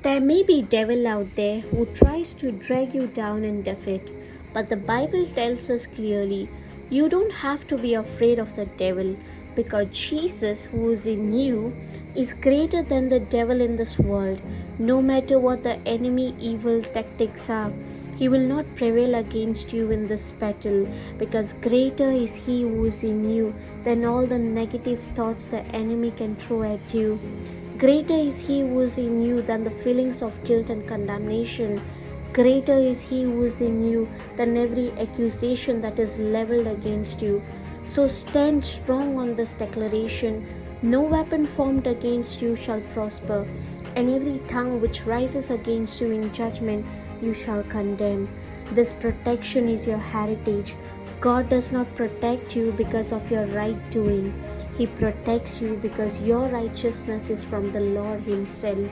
There may be devil out there who tries to drag you down in defeat, but the Bible tells us clearly, you don't have to be afraid of the devil because Jesus who is in you is greater than the devil in this world. No matter what the enemy evil tactics are, he will not prevail against you in this battle because greater is he who is in you than all the negative thoughts the enemy can throw at you. Greater is he who is in you than the feelings of guilt and condemnation. Greater is he who is in you than every accusation that is leveled against you. So stand strong on this declaration. No weapon formed against you shall prosper, and every tongue which rises against you in judgment you shall condemn. This protection is your heritage. God does not protect you because of your right doing. He protects you because your righteousness is from the Lord Himself.